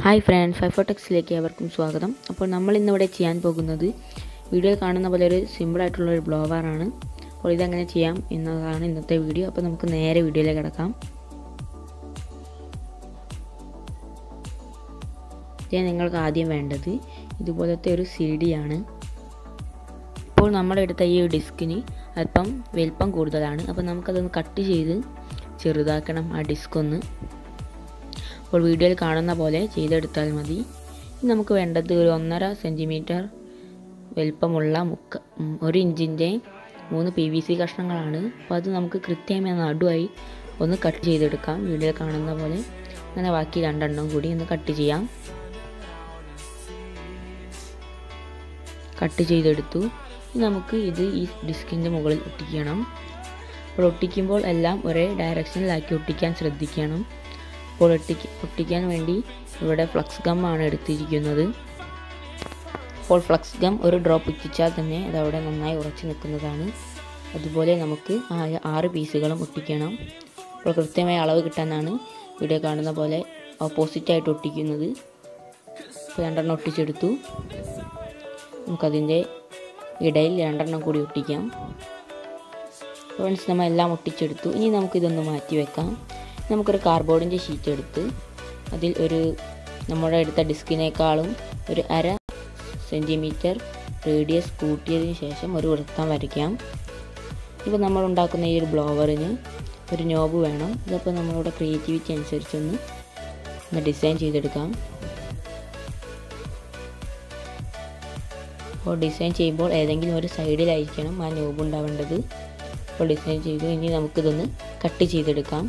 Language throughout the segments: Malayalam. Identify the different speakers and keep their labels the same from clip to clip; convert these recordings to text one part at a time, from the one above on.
Speaker 1: ഹായ് ഫ്രണ്ട്സ്, ഫൈഫോടെക്സിലേക്ക് ഏവർക്കും സ്വാഗതം. അപ്പോൾ നമ്മൾ ഇന്നിവിടെ ചെയ്യാൻ പോകുന്നത് വീഡിയോയിൽ കാണുന്ന പോലെ ഒരു സിമ്പിളായിട്ടുള്ളൊരു ബ്ലോവറാണ്. അപ്പോൾ ഇതെങ്ങനെ ചെയ്യാം എന്നതാണ് ഇന്നത്തെ വീഡിയോ. അപ്പോൾ നമുക്ക് നേരെ വീഡിയോയിലേക്ക് കിടക്കാം. ഇത് നിങ്ങൾക്ക് ആദ്യം വേണ്ടത് ഇതുപോലത്തെ ഒരു CD ആണ്. ഇപ്പോൾ നമ്മളെടുത്ത ഈ ഡിസ്കിന് അല്പം വലിപ്പം കൂടുതലാണ്. അപ്പോൾ നമുക്കതൊന്ന് കട്ട് ചെയ്ത് ചെറുതാക്കണം ആ ഡിസ്ക് ഒന്ന്. അപ്പോൾ വീഡിയോയിൽ കാണുന്ന പോലെ ചെയ്തെടുത്താൽ മതി. നമുക്ക് വേണ്ടത് ഒരു 1.5 സെൻറ്റിമീറ്റർ വലിപ്പമുള്ള 1 ഇഞ്ചിൻ്റെ 3 PVC കഷ്ണങ്ങളാണ്. അപ്പോൾ അത് നമുക്ക് കൃത്യമായി നടുവായി ഒന്ന് കട്ട് ചെയ്തെടുക്കാം. വീഡിയോയിൽ കാണുന്ന പോലെ അങ്ങനെ ബാക്കി 2 എണ്ണം കൂടി ഒന്ന് കട്ട് ചെയ്യാം. കട്ട് ചെയ്തെടുത്തു. നമുക്ക് ഇത് ഈ ഡിസ്കിൻ്റെ മുകളിൽ ഒട്ടിക്കണം. അപ്പോൾ ഒട്ടിക്കുമ്പോൾ എല്ലാം ഒരേ ഡയറക്ഷനിലാക്കി ഒട്ടിക്കാൻ ശ്രദ്ധിക്കണം. അപ്പോൾ ഒട്ടിക്കാൻ വേണ്ടി ഇവിടെ ഫ്ലക്സ് ഗമ്മാണ് എടുത്തിരിക്കുന്നത്. അപ്പോൾ ഫ്ലക്സ് ഗം ഒരു ഡ്രോപ്പ് ഒട്ടിച്ചാൽ തന്നെ അതവിടെ നന്നായി ഉറച്ചു നിൽക്കുന്നതാണ്. അതുപോലെ നമുക്ക് 6 പീസുകളും ഒട്ടിക്കണം. അപ്പോൾ കൃത്യമായ അളവ് കിട്ടാനാണ് വീഡിയോ കാണുന്ന പോലെ ഓപ്പോസിറ്റായിട്ട് ഒട്ടിക്കുന്നത്. അപ്പോൾ 2 എണ്ണം ഒട്ടിച്ചെടുത്തു. നമുക്കതിൻ്റെ ഇടയിൽ 2 എണ്ണം കൂടി ഒട്ടിക്കാം. ഫ്രണ്ട്സ്, നമ്മൾ എല്ലാം ഒട്ടിച്ചെടുത്തു. ഇനി നമുക്കിതൊന്ന് മാറ്റി വെക്കാം. നമുക്കൊരു കാർഡ്ബോർഡിൻ്റെ ഷീറ്റ് എടുത്ത് അതിൽ നമ്മുടെ എടുത്ത ഡിസ്കിനേക്കാളും ഒരു 1/2 സെൻറ്റിമീറ്റർ റേഡിയസ് കൂട്ടിയതിന് ശേഷം ഒരു വൃത്തം വരയ്ക്കാം. ഇപ്പോൾ നമ്മൾ ഉണ്ടാക്കുന്ന ഈ ഒരു ബ്ലോവറിന് ഒരു നോബ് വേണം. ഇതപ്പോൾ നമ്മളുടെ ക്രിയേറ്റിവിറ്റി അനുസരിച്ചൊന്ന് ഡിസൈൻ ചെയ്തെടുക്കാം. അപ്പോൾ ഡിസൈൻ ചെയ്യുമ്പോൾ ഏതെങ്കിലും ഒരു സൈഡിലായിരിക്കണം ആ നോബ് ഉണ്ടാവേണ്ടത്. അപ്പോൾ ഡിസൈൻ ചെയ്തു. ഇനി നമുക്കിതൊന്ന് കട്ട് ചെയ്തെടുക്കാം.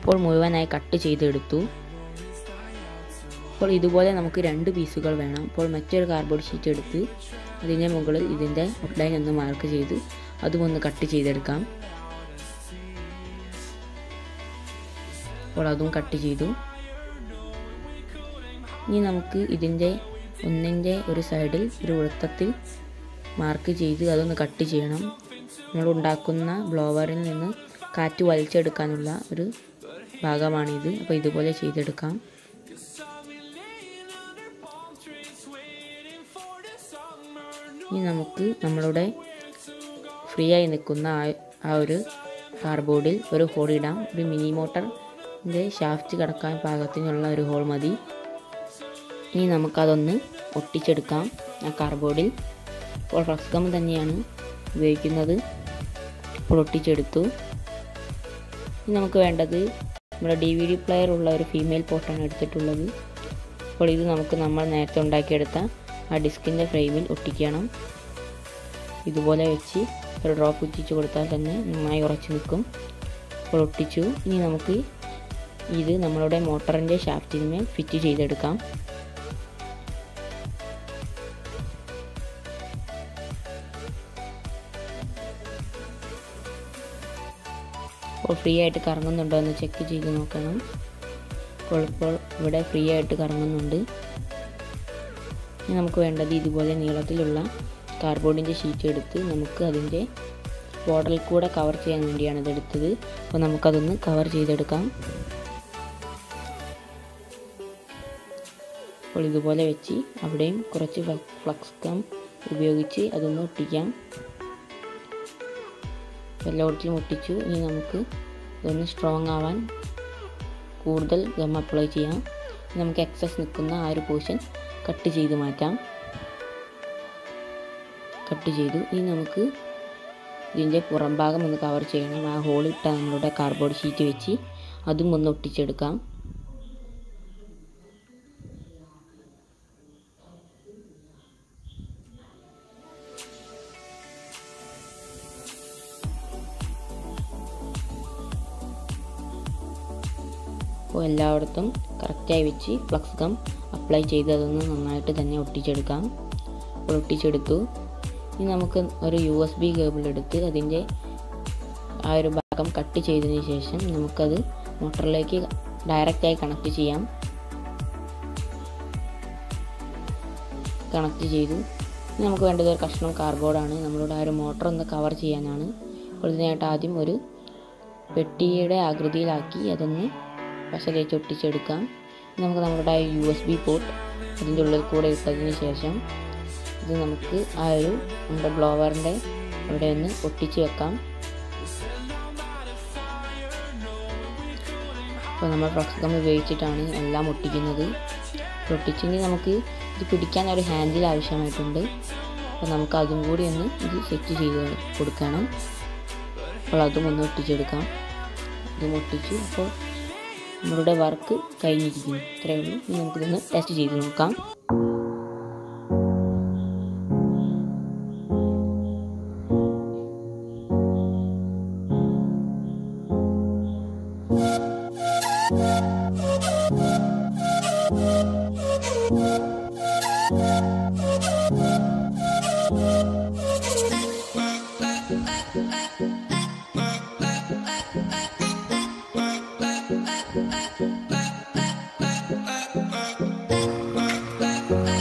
Speaker 1: അപ്പോൾ മുഴുവനായി കട്ട് ചെയ്തെടുത്തു. അപ്പോൾ ഇതുപോലെ നമുക്ക് 2 പീസുകൾ വേണം. അപ്പോൾ മറ്റൊരു കാർഡ്ബോർഡ് ഷീറ്റ് എടുത്ത് അതിൻ്റെ മുകളിൽ ഇതിൻ്റെ ഔട്ട്ലൈൻ ഒന്ന് മാർക്ക് ചെയ്ത് അതും ഒന്ന് കട്ട് ചെയ്തെടുക്കാം. അപ്പോൾ അതും കട്ട് ചെയ്തു. ഇനി നമുക്ക് ഇതിൻ്റെ ഒന്നിൻ്റെ ഒരു സൈഡിൽ ഒരു വൃത്തത്തിൽ മാർക്ക് ചെയ്ത് അതൊന്ന് കട്ട് ചെയ്യണം. നമ്മൾ ഉണ്ടാക്കുന്ന ബ്ലോവറിൽ നിന്ന് കാറ്റ് വലിച്ചെടുക്കാനുള്ള ഒരു ഭാഗമാണിത്. അപ്പോൾ ഇതുപോലെ ചെയ്തെടുക്കാം. ഇനി നമുക്ക് നമ്മളുടെ ഫ്രീ ആയി നിൽക്കുന്ന ആ ഒരു കാർഡ്ബോർഡിൽ ഒരു ഹോൾ ഇടാം. ഒരു മിനി മോട്ടറിൻ്റെ ഷാഫ്റ്റ് കടക്കാൻ പാകത്തിനുള്ള ഒരു ഹോൾ മതി. ഇനി നമുക്കതൊന്ന് ഒട്ടിച്ചെടുക്കാം ആ കാർഡ്ബോർഡിൽ. അപ്പോൾ ഫ്ലക്സ് ഗം തന്നെയാണ് ഉപയോഗിക്കുന്നത്. അപ്പോൾ ഒട്ടിച്ചെടുത്തു. ഇനി നമുക്ക് വേണ്ടത് നമ്മുടെ DVD പ്ലെയർ ഉള്ള ഒരു ഫീമെയിൽ പോർട്ടാണ് എടുത്തിട്ടുള്ളത്. അപ്പോൾ ഇത് നമ്മൾ നേരത്തെ ഉണ്ടാക്കിയെടുത്ത ആ ഡിസ്കിൻ്റെ ഫ്രെയിമിൽ ഒട്ടിക്കണം. ഇതുപോലെ വെച്ച് ഒരു ഡ്രോപ്പ് ഒട്ടിച്ച് കൊടുത്താൽ തന്നെ നന്നായി ഉറച്ചു നിൽക്കും. അപ്പോൾ ഒട്ടിച്ചു. ഇനി നമുക്ക് ഇത് നമ്മളുടെ മോട്ടറിൻ്റെ ഷാഫ്റ്റിന്മേൽ ഫിറ്റ് ചെയ്തെടുക്കാം. അപ്പോൾ ഫ്രീ ആയിട്ട് കറങ്ങുന്നുണ്ടോ എന്ന് ചെക്ക് ചെയ്ത് നോക്കണം. ഇപ്പോൾ ഇവിടെ ഫ്രീ ആയിട്ട് കറങ്ങുന്നുണ്ട്. ഇനി നമുക്ക് വേണ്ടത് ഇതുപോലെ നീളത്തിലുള്ള കാർഡ്ബോർഡിൻ്റെ ഷീറ്റ് എടുത്ത് നമുക്ക് അതിൻ്റെ ബോർഡറിൽ കൂടെ കവർ ചെയ്യാൻ വേണ്ടിയാണ് ഇതെടുത്തത്. അപ്പോൾ നമുക്കതൊന്ന് കവർ ചെയ്തെടുക്കാം. അപ്പോൾ ഇതുപോലെ വെച്ച് അവിടെയും കുറച്ച് ഫ്ലക്സ് ഗം ഉപയോഗിച്ച് അതൊന്ന് ഒട്ടിക്കാം. എല്ലായിടത്തും ഒട്ടിച്ചു. ഇനി നമുക്ക് ഇതൊന്ന് സ്ട്രോങ് ആവാൻ കൂടുതൽ ഗം അപ്ലൈ ചെയ്യാം. നമുക്ക് എക്സസ് നിൽക്കുന്ന ആ ഒരു പോർഷൻ കട്ട് ചെയ്ത് മാറ്റാം. കട്ട് ചെയ്തു. ഇനി നമുക്ക് ഇതിൻ്റെ പുറം ഭാഗം ഒന്ന് കവർ ചെയ്യണം. ആ ഹോളിട്ട നമ്മളുടെ കാർഡ്ബോർഡ് ഷീറ്റ് വെച്ച് അതും ഒന്ന് ഒട്ടിച്ചെടുക്കാം. അപ്പോൾ എല്ലായിടത്തും കറക്റ്റായി വെച്ച് ഫ്ലക്സ് ഗം അപ്ലൈ ചെയ്ത് അതൊന്ന് നന്നായിട്ട് തന്നെ ഒട്ടിച്ചെടുക്കാം. അപ്പോൾ ഒട്ടിച്ചെടുത്തു. ഇനി നമുക്ക് ഒരു USB കേബിൾ എടുത്ത് അതിൻ്റെ ആ ഒരു ഭാഗം കട്ട് ചെയ്തതിന് ശേഷം നമുക്കത് മോട്ടറിലേക്ക് ഡയറക്റ്റായി കണക്ട് ചെയ്യാം. കണക്ട് ചെയ്തു. ഇനി നമുക്ക് വേണ്ടത് ഒരു കഷ്ണം കാർഡ്ബോർഡാണ്. നമ്മളുടെ ആ ഒരു മോട്ടർ ഒന്ന് കവർ ചെയ്യാനാണ്. അപ്പോൾ ഇതിനായിട്ട് ആദ്യം ഒരു പെട്ടിയുടെ ആകൃതിയിലാക്കി അതൊന്ന് പശ തേച്ച് ഒട്ടിച്ചെടുക്കാം. നമുക്ക് നമ്മുടെ USB പോർട്ട് അതിൻ്റെ ഉള്ളിൽ കൂടെ ഇട്ടതിന് ശേഷം ഇത് നമുക്ക് ആ ഒരു നമ്മുടെ ബ്ലോവറിൻ്റെ അവിടെ ഒന്ന് ഒട്ടിച്ച് വെക്കാം. അപ്പോൾ നമ്മൾ ഫ്ലക്സ് ഗം ഉപയോഗിച്ചിട്ടാണ് എല്ലാം ഒട്ടിക്കുന്നത്. ഒട്ടിച്ചെങ്കിൽ നമുക്ക് ഇത് പിടിക്കാൻ ഒരു ഹാൻഡിൽ ആവശ്യമായിട്ടുണ്ട്. അപ്പോൾ നമുക്ക് അതും കൂടി ഒന്ന് ഇത് സെറ്റ് ചെയ്ത് കൊടുക്കണം. അപ്പോൾ അതും ഒന്ന് ഒട്ടിച്ചെടുക്കാം. അതും ഒട്ടിച്ചു. അപ്പോൾ നമ്മളുടെ വർക്ക് കഴിഞ്ഞിരിക്കുന്നു. ഇത്രയേ ഉള്ളൂ. ഇനി നമുക്കിതൊന്ന് ടെസ്റ്റ് ചെയ്ത് നോക്കാം.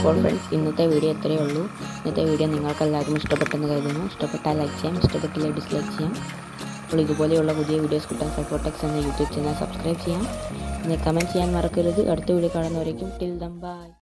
Speaker 1: അപ്പോൾ ഫ്രണ്ട്സ്, ഇന്നത്തെ വീഡിയോ ഇത്രയേ ഉള്ളൂ. ഇന്നത്തെ വീഡിയോ നിങ്ങൾക്ക് എല്ലാവർക്കും ഇഷ്ടപ്പെട്ടെന്ന് കരുതുന്നു. ഇഷ്ടപ്പെട്ടാൽ ലൈക്ക് ചെയ്യാം, ഇഷ്ടപ്പെട്ടില്ല ഡിസ്ലൈക്ക് ചെയ്യാം. അപ്പോൾ ഇതുപോലെയുള്ള പുതിയ വീഡിയോസ് കിട്ടാൻ സൈക്കോടെക്സ് എന്ന യൂട്യൂബ് ചാനൽ സബ്സ്ക്രൈബ് ചെയ്യാം. പിന്നെ കമൻറ്റ് ചെയ്യാൻ മറക്കരുത്. അടുത്ത വീഡിയോ കാണുന്നവരേക്കും ടിൽ ദെൻ ബൈ.